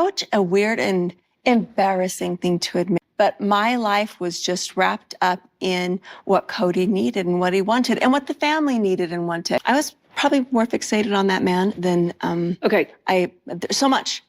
such a weird and embarrassing thing to admit, but my life was just wrapped up in what Kody needed and what he wanted and what the family needed and wanted. I was probably more fixated on that man than, there's so much.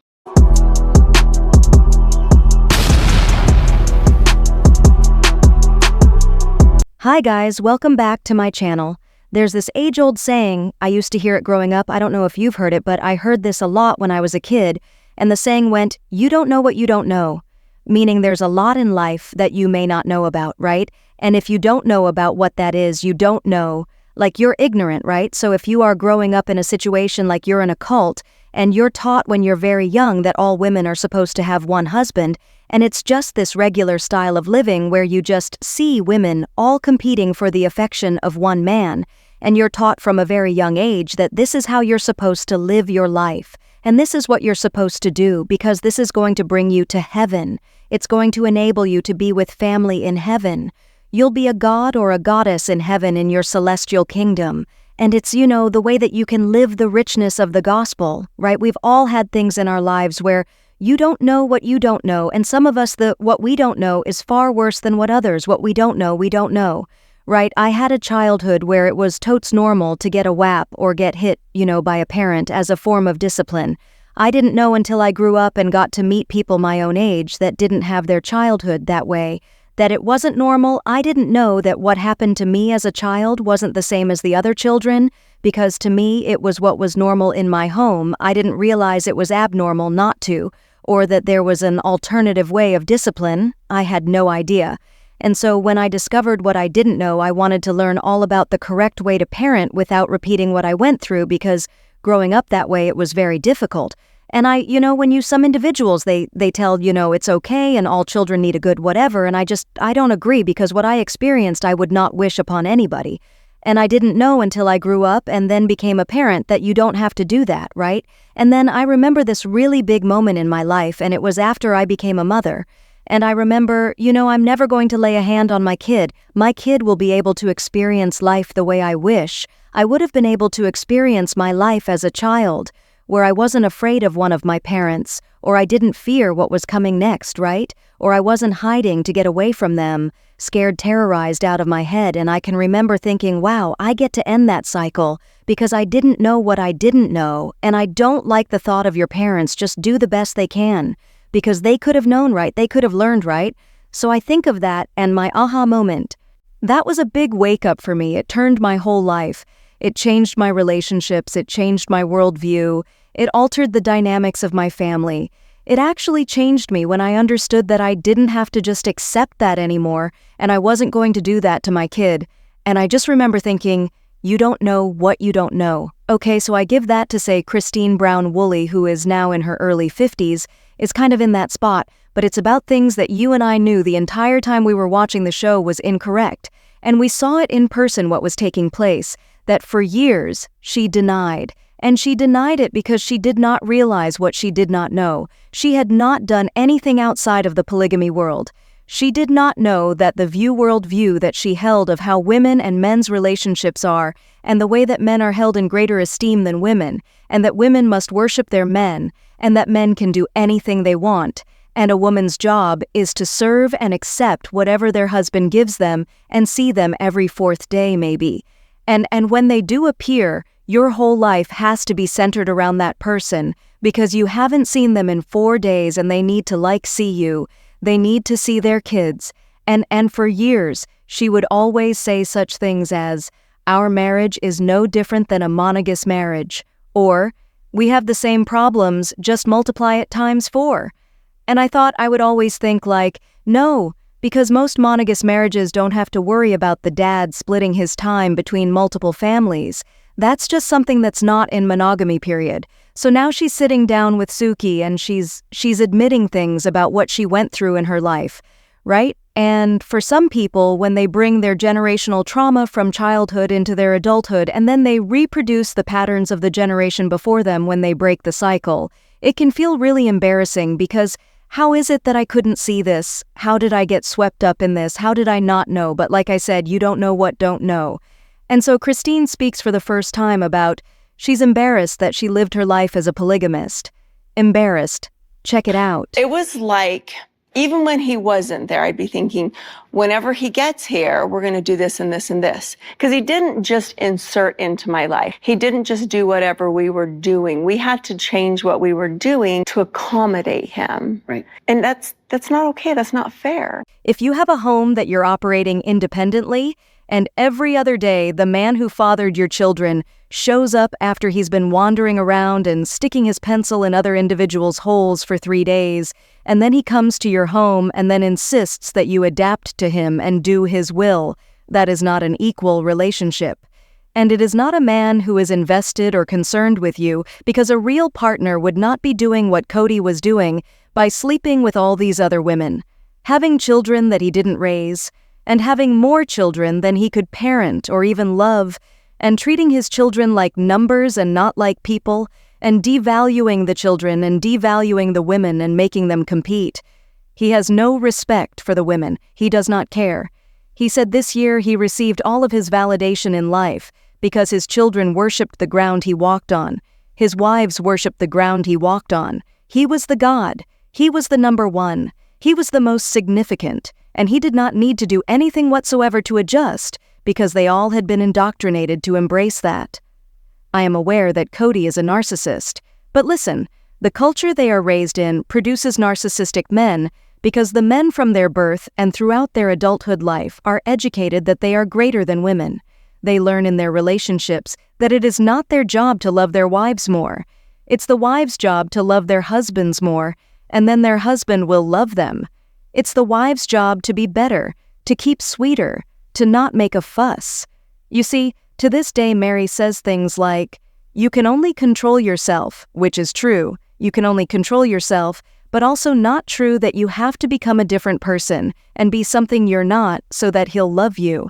Hi guys, welcome back to my channel. There's this age-old saying, I used to hear it growing up, I don't know if you've heard it, but I heard this a lot when I was a kid, and the saying went, you don't know what you don't know. Meaning there's a lot in life that you may not know about, right? And if you don't know about what that is, you don't know, like you're ignorant, right? So if you are growing up in a situation like you're in a cult, and you're taught when you're very young that all women are supposed to have one husband, and it's just this regular style of living where you just see women all competing for the affection of one man, and you're taught from a very young age that this is how you're supposed to live your life, and this is what you're supposed to do because this is going to bring you to heaven. It's going to enable you to be with family in heaven. You'll be a god or a goddess in heaven in your celestial kingdom. And it's, the way that you can live the richness of the gospel, right? We've all had things in our lives where you don't know what you don't know, and some of us, what we don't know is far worse than what others, what we don't know, right? I had a childhood where it was totes normal to get a whap or get hit, by a parent as a form of discipline. I didn't know until I grew up and got to meet people my own age that didn't have their childhood that way, that it wasn't normal. I didn't know that what happened to me as a child wasn't the same as the other children, because to me it was what was normal in my home. I didn't realize it was abnormal not to, or that there was an alternative way of discipline. I had no idea. And so when I discovered what I didn't know, I wanted to learn all about the correct way to parent without repeating what I went through, because growing up that way it was very difficult. And some individuals, they tell, it's okay and all children need a good whatever, and I don't agree, because what I experienced I would not wish upon anybody. And I didn't know until I grew up and then became a parent that you don't have to do that, right? And then I remember this really big moment in my life, and it was after I became a mother. And I remember, I'm never going to lay a hand on my kid. My kid will be able to experience life the way I wish. I would have been able to experience my life as a child, where I wasn't afraid of one of my parents, or I didn't fear what was coming next, right? Or I wasn't hiding to get away from them, scared, terrorized out of my head. And I can remember thinking, wow, I get to end that cycle because I didn't know what I didn't know. And I don't like the thought of your parents just do the best they can, because they could have known, right? They could have learned, right? So I think of that and my aha moment. That was a big wake up for me. It turned my whole life. It changed my relationships. It changed my worldview. It altered the dynamics of my family. It actually changed me when I understood that I didn't have to just accept that anymore, and I wasn't going to do that to my kid. And I just remember thinking, you don't know what you don't know. Okay, so I give that to say Kody Brown Woolley, who is now in her early 50s, is kind of in that spot, but it's about things that you and I knew the entire time we were watching the show was incorrect. And we saw it in person what was taking place, that for years she denied. And she denied it because she did not realize what she did not know. She had not done anything outside of the polygamy world. She did not know that the worldview that she held of how women and men's relationships are, and the way that men are held in greater esteem than women, and that women must worship their men, and that men can do anything they want, and a woman's job is to serve and accept whatever their husband gives them and see them every fourth day maybe. And when they do appear, your whole life has to be centered around that person, because you haven't seen them in 4 days and they need to see you. They need to see their kids. And for years, she would always say such things as, our marriage is no different than a monogamous marriage, or we have the same problems, just multiply it times 4. And I thought I would always think no, because most monogamous marriages don't have to worry about the dad splitting his time between multiple families. That's just something that's not in monogamy, period. So now she's sitting down with Suki and she's admitting things about what she went through in her life, right? And for some people, when they bring their generational trauma from childhood into their adulthood and then they reproduce the patterns of the generation before them when they break the cycle, it can feel really embarrassing because how is it that I couldn't see this? How did I get swept up in this? How did I not know? But like I said, you don't know what don't know. And so Kody speaks for the first time about she's embarrassed that she lived her life as a polygamist. Embarrassed. Check it out. It was like, even when he wasn't there, I'd be thinking, whenever he gets here, we're going to do this and this and this. Because he didn't just insert into my life. He didn't just do whatever we were doing. We had to change what we were doing to accommodate him. Right. And that's not okay. That's not fair. If you have a home that you're operating independently, and every other day the man who fathered your children shows up after he's been wandering around and sticking his pencil in other individuals' holes for 3 days, and then he comes to your home and then insists that you adapt to him and do his will, that is not an equal relationship. And it is not a man who is invested or concerned with you, because a real partner would not be doing what Kody was doing by sleeping with all these other women, having children that he didn't raise, and having more children than he could parent or even love, and treating his children like numbers and not like people, and devaluing the children and devaluing the women and making them compete. He has no respect for the women. He does not care. He said this year he received all of his validation in life because his children worshipped the ground he walked on. His wives worshipped the ground he walked on. He was the God. He was the number one. He was the most significant, and he did not need to do anything whatsoever to adjust, because they all had been indoctrinated to embrace that. I am aware that Kody is a narcissist, but listen, the culture they are raised in produces narcissistic men because the men from their birth and throughout their adulthood life are educated that they are greater than women. They learn in their relationships that it is not their job to love their wives more. It's the wives' job to love their husbands more, and then their husband will love them. It's the wife's job to be better, to keep sweeter, to not make a fuss. You see, to this day Mary says things like, "You can only control yourself," which is true. You can only control yourself, but also not true that you have to become a different person and be something you're not so that he'll love you.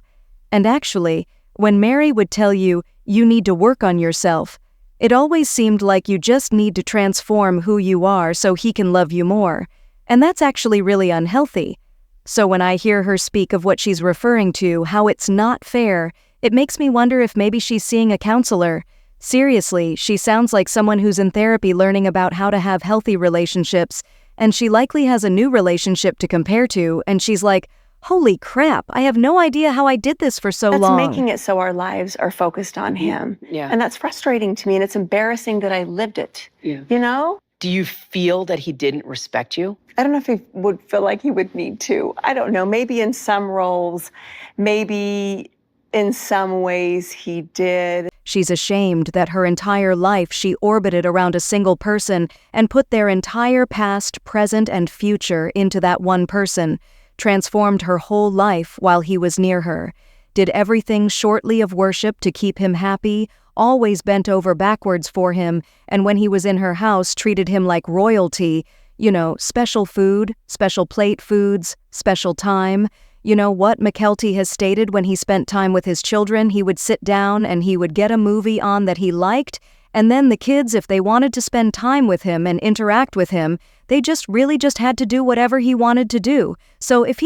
And actually, when Mary would tell you, you need to work on yourself, it always seemed like you just need to transform who you are so he can love you more. And that's actually really unhealthy. So when I hear her speak of what she's referring to, how it's not fair, it makes me wonder if maybe she's seeing a counselor. Seriously, she sounds like someone who's in therapy learning about how to have healthy relationships, and she likely has a new relationship to compare to, and she's like, holy crap, I have no idea how I did this for so long. That's making it so our lives are focused on him. Yeah. And that's frustrating to me, and it's embarrassing that I lived it. Yeah. You know? Do you feel that he didn't respect you? I don't know if he would feel like he would need to. I don't know. Maybe in some roles, maybe in some ways he did. She's ashamed that her entire life she orbited around a single person and put their entire past, present, and future into that one person, transformed her whole life while he was near her, did everything shortly of worship to keep him happy, always bent over backwards for him, and when he was in her house treated him like royalty, you know, special food, special plate foods, special time. You know what McKelty has stated when he spent time with his children, he would sit down and he would get a movie on that he liked, and then the kids, if they wanted to spend time with him and interact with him, they just had to do whatever he wanted to do. So if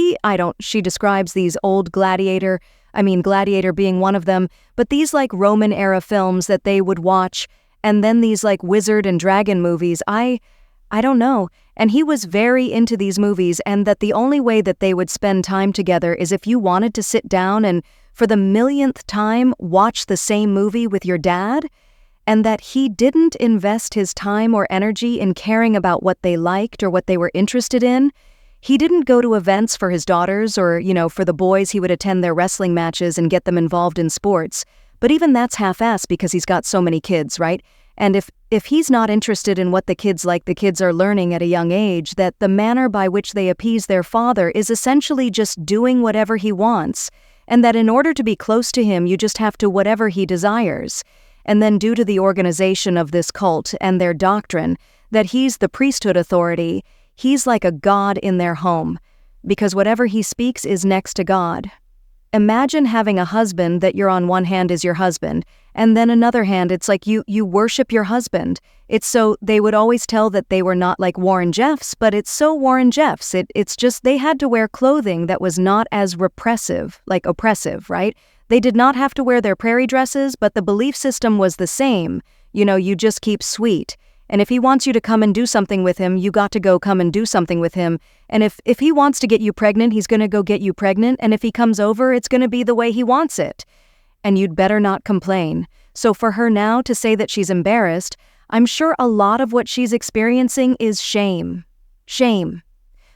she describes these old Gladiator being one of them, but these like Roman era films that they would watch, and then these like wizard and dragon movies, I don't know. And he was very into these movies, and that the only way that they would spend time together is if you wanted to sit down and, for the millionth time, watch the same movie with your dad, and that he didn't invest his time or energy in caring about what they liked or what they were interested in. He didn't go to events for his daughters or, for the boys he would attend their wrestling matches and get them involved in sports. But even that's half-assed because he's got so many kids, right? And if he's not interested in what the kids like, the kids are learning at a young age that the manner by which they appease their father is essentially just doing whatever he wants, and that in order to be close to him, you just have to whatever he desires. And then due to the organization of this cult and their doctrine, that he's the priesthood authority, he's like a god in their home, because whatever he speaks is next to God. Imagine having a husband that you're on one hand is your husband, and then another hand it's like you worship your husband. It's so they would always tell that they were not like Warren Jeffs, but it's so Warren Jeffs. It's just they had to wear clothing that was not as oppressive, right? They did not have to wear their prairie dresses, but the belief system was the same. You just keep sweet. And if he wants you to come and do something with him, you got to go come and do something with him. And if he wants to get you pregnant, he's gonna go get you pregnant. And if he comes over, it's gonna be the way he wants it. And you'd better not complain. So for her now to say that she's embarrassed, I'm sure a lot of what she's experiencing is shame. Shame.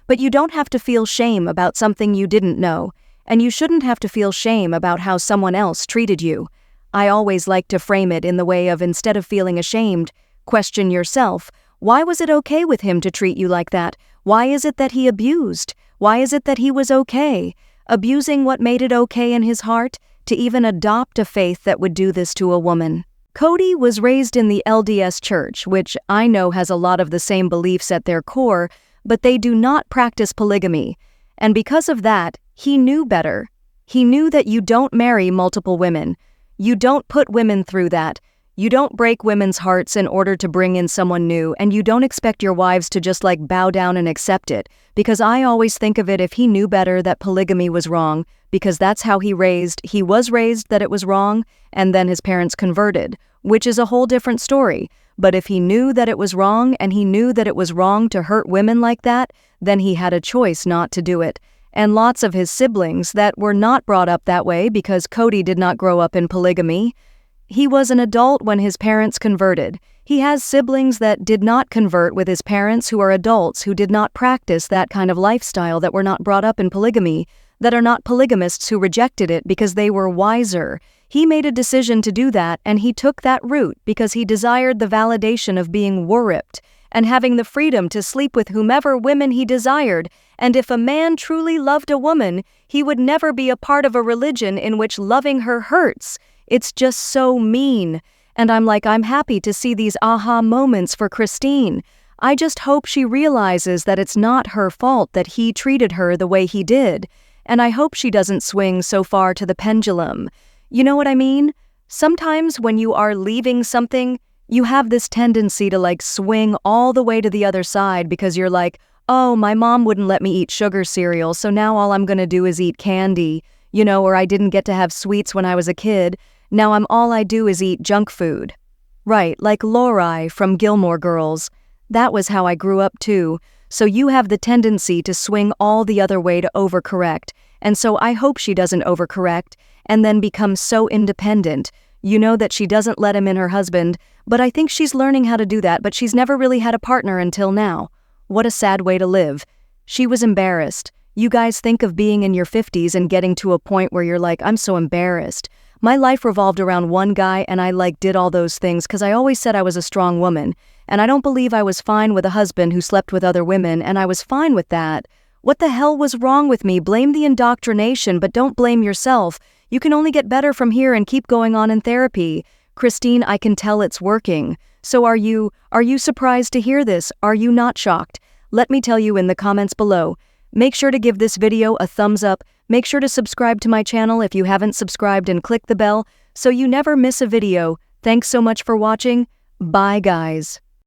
But you don't have to feel shame about something you didn't know. And you shouldn't have to feel shame about how someone else treated you. I always like to frame it in the way of, instead of feeling ashamed, question yourself. Why was it okay with him to treat you like that? Why is it that he abused? Why is it that he was okay? Abusing what made it okay in his heart? To even adopt a faith that would do this to a woman. Kody was raised in the LDS Church, which I know has a lot of the same beliefs at their core, but they do not practice polygamy. And because of that, he knew better. He knew that you don't marry multiple women. You don't put women through that. You don't break women's hearts in order to bring in someone new, and you don't expect your wives to just bow down and accept it. Because I always think of it, if he knew better that polygamy was wrong, because that's how he was raised that it was wrong, and then his parents converted, which is a whole different story. But if he knew that it was wrong, and he knew that it was wrong to hurt women like that, then he had a choice not to do it. And lots of his siblings that were not brought up that way, because Kody did not grow up in polygamy. He was an adult when his parents converted. He has siblings that did not convert with his parents, who are adults who did not practice that kind of lifestyle, that were not brought up in polygamy, that are not polygamists, who rejected it because they were wiser. He made a decision to do that, and he took that route because he desired the validation of being worripped and having the freedom to sleep with whomever women he desired. And if a man truly loved a woman, he would never be a part of a religion in which loving her hurts. It's just so mean. And I'm happy to see these aha moments for Christine. I just hope she realizes that it's not her fault that he treated her the way he did. And I hope she doesn't swing so far to the pendulum. You know what I mean? Sometimes when you are leaving something, you have this tendency to swing all the way to the other side, because you're oh, my mom wouldn't let me eat sugar cereal, so now all I'm gonna do is eat candy. Or I didn't get to have sweets when I was a kid. Now all I do is eat junk food. Right, like Lori from Gilmore Girls. That was how I grew up too. So you have the tendency to swing all the other way to overcorrect. And so I hope she doesn't overcorrect and then become so independent. That she doesn't let him in her husband, but I think she's learning how to do that, but she's never really had a partner until now. What a sad way to live. She was embarrassed. You guys think of being in your 50s and getting to a point where you're I'm so embarrassed. My life revolved around one guy, and I did all those things because I always said I was a strong woman. And I don't believe I was fine with a husband who slept with other women, and I was fine with that. What the hell was wrong with me? Blame the indoctrination, but don't blame yourself. You can only get better from here and keep going on in therapy. Christine, I can tell it's working. So are you surprised to hear this? Are you not shocked? Let me tell you in the comments below. Make sure to give this video a thumbs up. Make sure to subscribe to my channel if you haven't subscribed, and click the bell so you never miss a video. Thanks so much for watching. Bye guys.